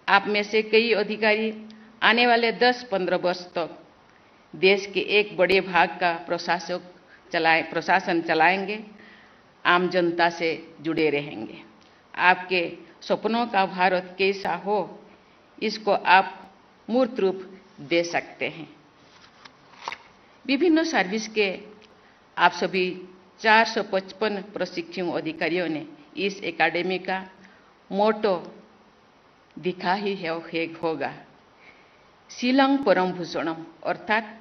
आप में से कई अधिकारी आने वाले 10-15 वर्ष तक देश के एक बड़े भाग का प्रशासन चलाएंगे, आम जनता से जुड़े रहेंगे। आपके सपनों का भारत कैसा हो, इसको आप मूर्त रूप दे सकते हैं। विभिन्न सर्विस के आप सभी 455 प्रशिक्षु अधिकारियों ने इस एकेडमी का मोटो दिखा ही होगा, शिलंग परम भूषणम, अर्थात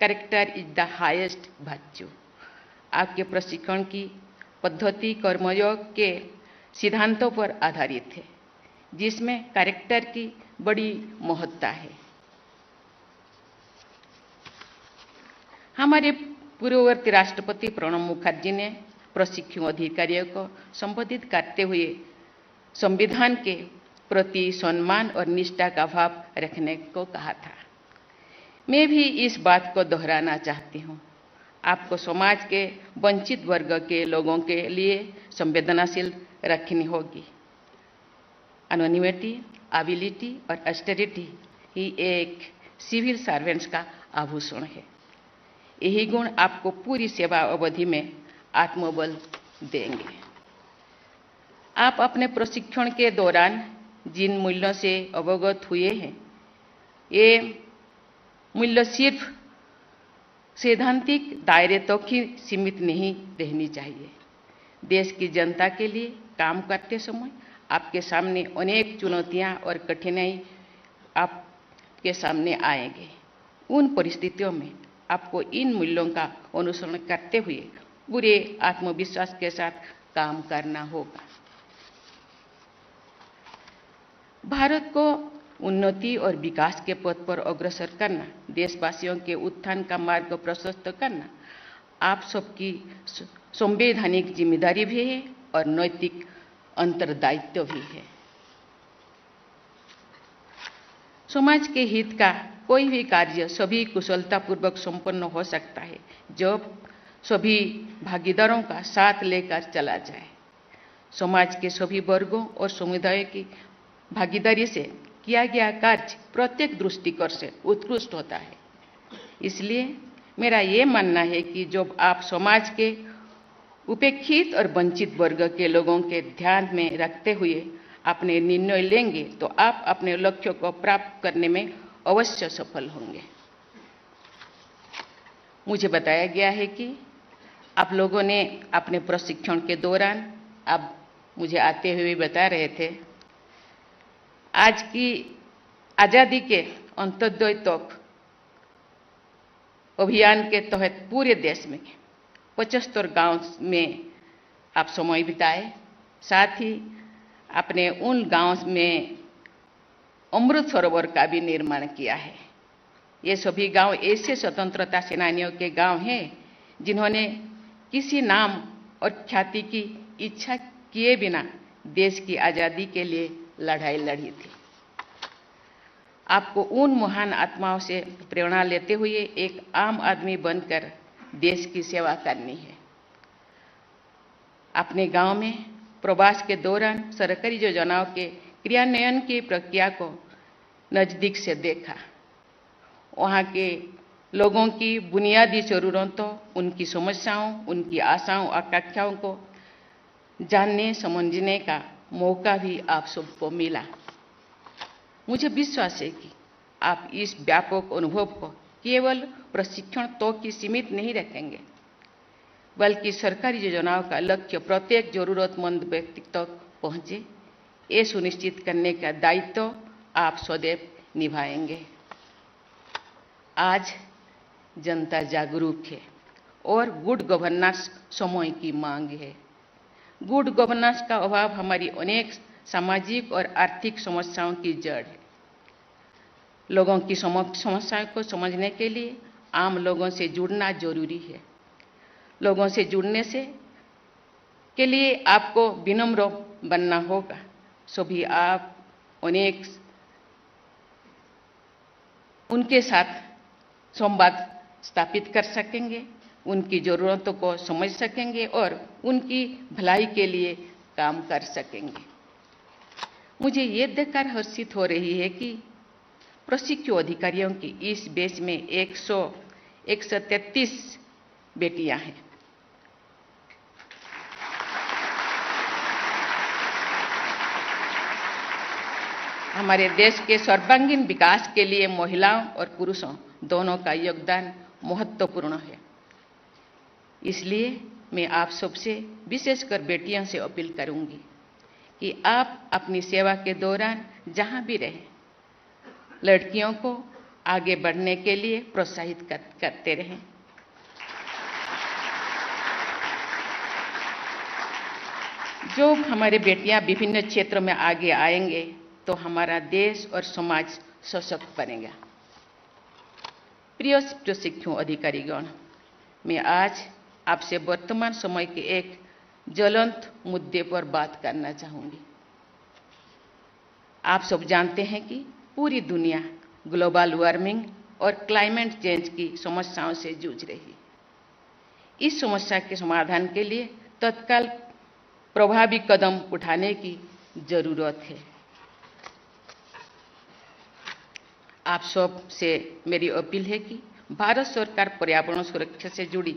character is the highest virtue. आपके प्रशिक्षण की पद्धति कर्मयोग के सिद्धांतों पर आधारित है, जिसमें कैरेक्टर की बड़ी महत्ता है। हमारे पूर्ववर्ती राष्ट्रपति प्रणब मुखर्जी ने प्रशिक्षु अधिकारियों को संबोधित करते हुए संविधान के प्रति सम्मान और निष्ठा का भाव रखने को कहा था। मैं भी इस बात को दोहराना चाहती हूँ। आपको समाज के वंचित वर्ग के लोगों के लिए संवेदनशील रखनी होगी। एनोनिमिटी, एबिलिटी और ऑस्टेरिटी ही एक सिविल सर्वेंट्स का आभूषण है। यही गुण आपको पूरी सेवा अवधि में आत्मबल देंगे। आप अपने प्रशिक्षण के दौरान जिन मूल्यों से अवगत हुए हैं, ये मूल्य सिर्फ सैद्धांतिक दायरे तक ही सीमित नहीं रहनी चाहिए। देश की जनता के लिए काम करते समय आपके सामने अनेक चुनौतियां और कठिनाई आपके सामने आएंगे। उन परिस्थितियों में आपको इन मूल्यों का अनुसरण करते हुए पूरे आत्मविश्वास के साथ काम करना होगा। भारत को उन्नति और विकास के पथ पर अग्रसर करना, देशवासियों के उत्थान का मार्ग प्रशस्त करना आप सबकी संवैधानिक जिम्मेदारी भी है और नैतिक अंतर्दायित्व भी है। समाज के हित का कोई भी कार्य सभी कुशलतापूर्वक संपन्न हो सकता है जब सभी भागीदारों का साथ लेकर चला जाए। समाज के सभी वर्गों और समुदायों की भागीदारी से किया गया कार्य प्रत्येक दृष्टिकोण से उत्कृष्ट होता है। इसलिए मेरा ये मानना है कि जब आप समाज के उपेक्षित और वंचित वर्ग के लोगों के ध्यान में रखते हुए अपने निर्णय लेंगे तो आप अपने लक्ष्य को प्राप्त करने में अवश्य सफल होंगे। मुझे बताया गया है कि आप लोगों ने अपने प्रशिक्षण के दौरान, आप मुझे आते हुए बता रहे थे, आज की आज़ादी के अंत्योदय तक अभियान के तहत पूरे देश में 75 गांव में आप समय बिताए। साथ ही आपने उन गांव में अमृत सरोवर का भी निर्माण किया है। ये सभी गांव ऐसे स्वतंत्रता सेनानियों के गांव हैं जिन्होंने किसी नाम और ख्याति की इच्छा किए बिना देश की आज़ादी के लिए लड़ाई लड़ी थी। आपको उन महान आत्माओं से प्रेरणा लेते हुए एक आम आदमी बनकर देश की सेवा करनी है। अपने गांव में प्रवास के दौरान सरकारी योजनाओं के क्रियान्वयन की प्रक्रिया को नज़दीक से देखा। वहाँ के लोगों की बुनियादी ज़रूरतों, उनकी समस्याओं, उनकी आशाओं, आकांक्षाओं को जानने समझने का मौका भी आप सबको मिला। मुझे विश्वास है कि आप इस व्यापक अनुभव को केवल प्रशिक्षण तक ही सीमित नहीं रखेंगे, बल्कि सरकारी योजनाओं का लक्ष्य प्रत्येक जरूरतमंद व्यक्ति तक पहुंचे, ये सुनिश्चित करने का दायित्व आप सदैव निभाएंगे। आज जनता जागरूक है और गुड गवर्नेंस समय की मांग है। गुड गवर्नेंस का अभाव हमारी अनेक सामाजिक और आर्थिक समस्याओं की जड़ है। लोगों की समस्याओं को समझने के लिए आम लोगों से जुड़ना जरूरी है। लोगों से जुड़ने के लिए आपको विनम्र बनना होगा। सभी आप उनके साथ संवाद स्थापित कर सकेंगे, उनकी ज़रूरतों को समझ सकेंगे और उनकी भलाई के लिए काम कर सकेंगे। मुझे ये देखकर हर्षित हो रही है कि प्रशिक्षु अधिकारियों की इस बैच में 133 बेटियां हैं। हमारे देश के सर्वांगीण विकास के लिए महिलाओं और पुरुषों दोनों का योगदान महत्वपूर्ण है। इसलिए मैं आप सबसे, विशेषकर बेटियों से अपील करूंगी कि आप अपनी सेवा के दौरान जहां भी रहें, लड़कियों को आगे बढ़ने के लिए प्रोत्साहित करते रहें। जो हमारी बेटियां विभिन्न क्षेत्रों में आगे आएंगे तो हमारा देश और समाज सशक्त बनेगा। प्रिय प्रशिक्षु अधिकारीगण, मैं आज आपसे वर्तमान समय के एक ज्वलंत मुद्दे पर बात करना चाहूंगी। आप सब जानते हैं कि पूरी दुनिया ग्लोबल वार्मिंग और क्लाइमेट चेंज की समस्याओं से जूझ रही है। इस समस्या के समाधान के लिए तत्काल प्रभावी कदम उठाने की जरूरत है। आप सब से मेरी अपील है कि भारत सरकार पर्यावरण सुरक्षा से जुड़ी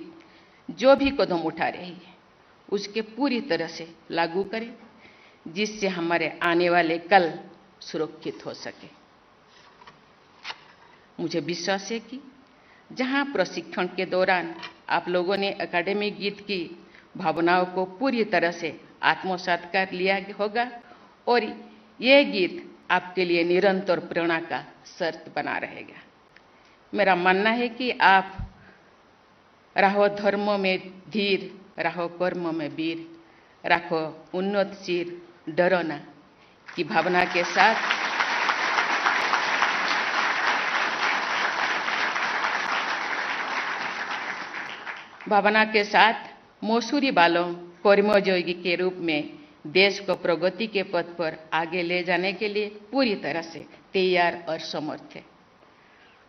जो भी कदम उठा रही है उसके पूरी तरह से लागू करें, जिससे हमारे आने वाले कल सुरक्षित हो सके। मुझे विश्वास है कि जहां प्रशिक्षण के दौरान आप लोगों ने एकेडमिक गीत की भावनाओं को पूरी तरह से आत्मसात कर लिया होगा और ये गीत आपके लिए निरंतर प्रेरणा का शर्त बना रहेगा। मेरा मानना है कि आप रहो धर्म में धीर, रहो कर्म में वीर, रखो उन्नत सिर, डरो ना की भावना के साथ मौसूरी बालों कर्मयोगी के रूप में देश को प्रगति के पथ पर आगे ले जाने के लिए पूरी तरह से तैयार और समर्थ है।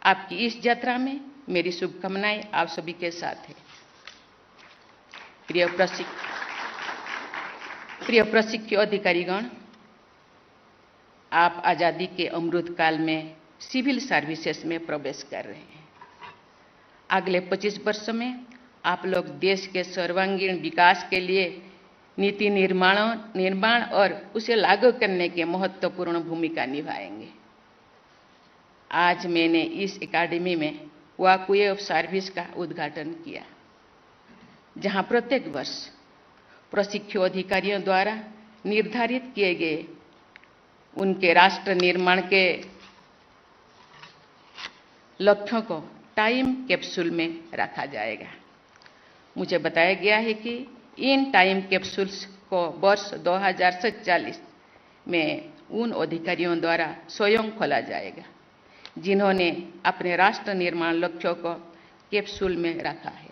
आपकी इस यात्रा में मेरी शुभकामनाएं आप सभी के साथ है। प्रिय प्रशिक्षु अधिकारीगण, आप आजादी के अमृत काल में सिविल सर्विसेज में प्रवेश कर रहे हैं। अगले 25 वर्षों में आप लोग देश के सर्वांगीण विकास के लिए नीति निर्माण और उसे लागू करने के महत्वपूर्ण भूमिका निभाएंगे। आज मैंने इस एकेडमी में वॉकवे ऑफ सर्विस का उद्घाटन किया, जहां प्रत्येक वर्ष प्रशिक्षु अधिकारियों द्वारा निर्धारित किए गए उनके राष्ट्र निर्माण के लक्ष्यों को टाइम कैप्सूल में रखा जाएगा। मुझे बताया गया है कि इन टाइम कैप्सूल्स को वर्ष 2047 में उन अधिकारियों द्वारा स्वयं खोला जाएगा जिन्होंने अपने राष्ट्र निर्माण लक्ष्यों को कैप्सूल में रखा है।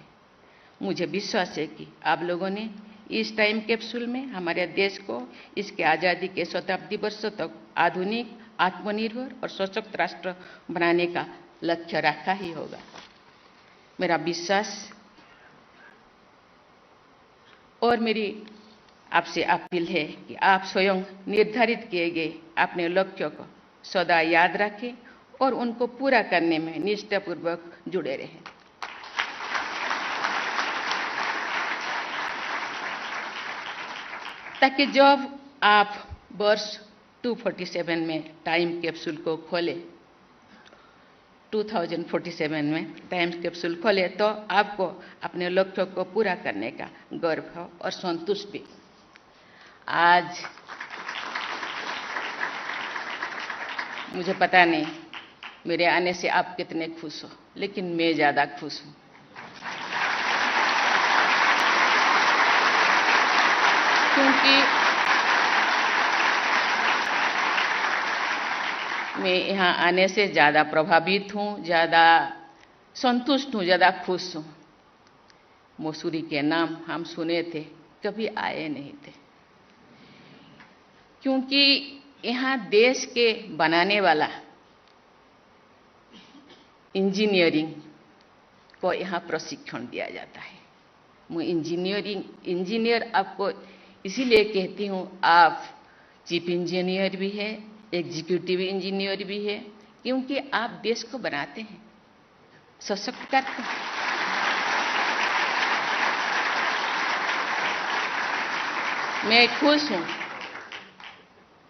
मुझे विश्वास है कि आप लोगों ने इस टाइम कैप्सूल में हमारे देश को इसके आज़ादी के शताब्दी वर्षों तक आधुनिक, आत्मनिर्भर और सशक्त राष्ट्र बनाने का लक्ष्य रखा ही होगा। मेरा विश्वास और मेरी आपसे अपील है कि आप स्वयं निर्धारित किए गए अपने लक्ष्यों को सदा याद रखें और उनको पूरा करने में निष्ठापूर्वक जुड़े रहें। ताकि जब आप वर्ष 247 में टाइम कैप्सूल को खोलें, 2047 में टाइम कैप्सूल खोले तो आपको अपने लक्ष्यों को पूरा करने का गर्व हो और संतुष्ट भी। आज मुझे पता नहीं मेरे आने से आप कितने खुश हो, लेकिन मैं ज़्यादा खुश हूँ। क्योंकि मैं यहाँ आने से ज़्यादा प्रभावित हूँ, ज़्यादा संतुष्ट हूँ, ज़्यादा खुश हूँ। मसूरी के नाम हम सुने थे, कभी आए नहीं थे, क्योंकि यहाँ देश के बनाने वाला इंजीनियरिंग को यहाँ प्रशिक्षण दिया जाता है। मैं इंजीनियर आपको इसीलिए कहती हूँ, आप चीफ इंजीनियर भी है, एग्जीक्यूटिव इंजीनियर भी है, क्योंकि आप देश को बनाते हैं, सशक्त करते हैं। मैं खुश हूं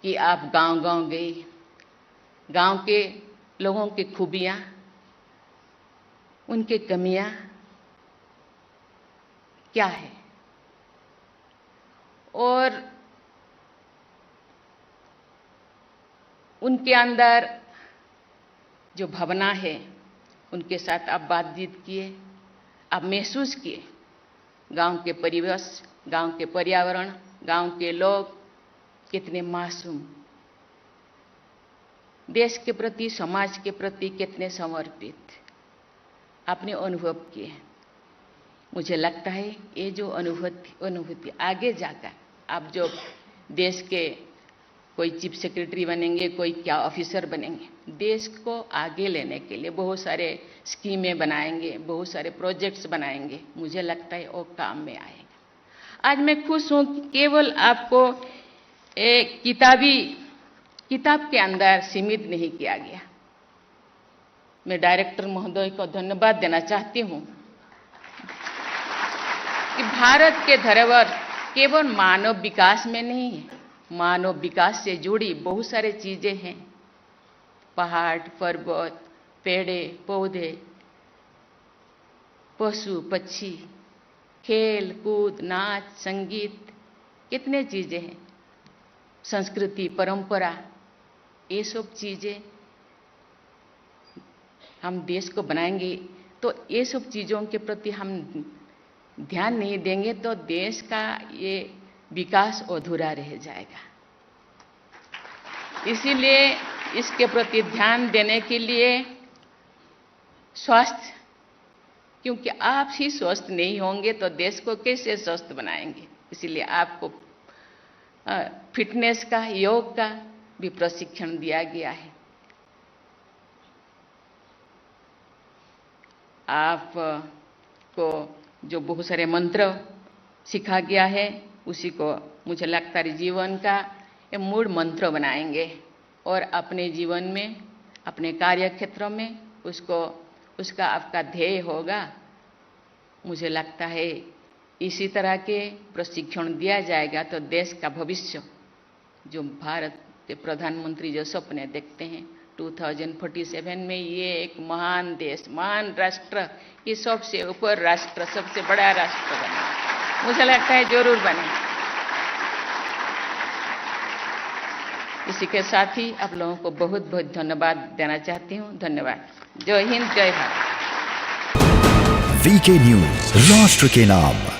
कि आप गांव-गांव गए, गांव के लोगों की खूबियां, उनके कमियां क्या है, और उनके अंदर जो भावना है, उनके साथ आप बातचीत किए, आप महसूस किए गांव के परिवेश, गांव के पर्यावरण, गांव के लोग कितने मासूम, देश के प्रति, समाज के प्रति कितने समर्पित आपने अनुभव किए। मुझे लगता है ये जो अनुभूति आगे जाकर आप जो देश के कोई चीफ सेक्रेटरी बनेंगे, कोई क्या ऑफिसर बनेंगे, देश को आगे लेने के लिए बहुत सारे स्कीमें बनाएंगे, बहुत सारे प्रोजेक्ट्स बनाएंगे, मुझे लगता है वो काम में आएगा। आज मैं खुश हूं कि केवल आपको एक किताब के अंदर सीमित नहीं किया गया। मैं डायरेक्टर महोदय को धन्यवाद देना चाहती हूं कि भारत के धरोहर केवल मानव विकास में नहीं है, मानव विकास से जुड़ी बहुत सारे चीजें हैं, पहाड़, पर्वत, पेड़े, पौधे, पशु, पक्षी, खेल कूद, नाच, संगीत, कितने चीजें हैं, संस्कृति, परंपरा, ये सब चीजें हम देश को बनाएंगे। तो ये सब चीजों के प्रति हम ध्यान नहीं देंगे तो देश का ये विकास अधूरा रह जाएगा। इसीलिए इसके प्रति ध्यान देने के लिए स्वास्थ्य, क्योंकि आप ही स्वस्थ नहीं होंगे तो देश को कैसे स्वस्थ बनाएंगे। इसीलिए आपको फिटनेस का, योग का भी प्रशिक्षण दिया गया है। आपको जो बहुत सारे मंत्र सिखा गया है, उसी को मुझे लगता है जीवन का ये मूल मंत्र बनाएंगे और अपने जीवन में, अपने कार्य क्षेत्रों में उसका आपका ध्येय होगा। मुझे लगता है इसी तरह के प्रशिक्षण दिया जाएगा तो देश का भविष्य, जो भारत के प्रधानमंत्री जो सपने देखते हैं 2047 में ये एक महान देश, महान राष्ट्र, ये सबसे ऊपर राष्ट्र, सबसे बड़ा राष्ट्र बने, मुझे लगता है जरूर बने। इसी के साथ ही आप लोगों को बहुत बहुत धन्यवाद देना चाहती हूँ। धन्यवाद। जय हिंद, जय भारत। वीके न्यूज, राष्ट्र के नाम।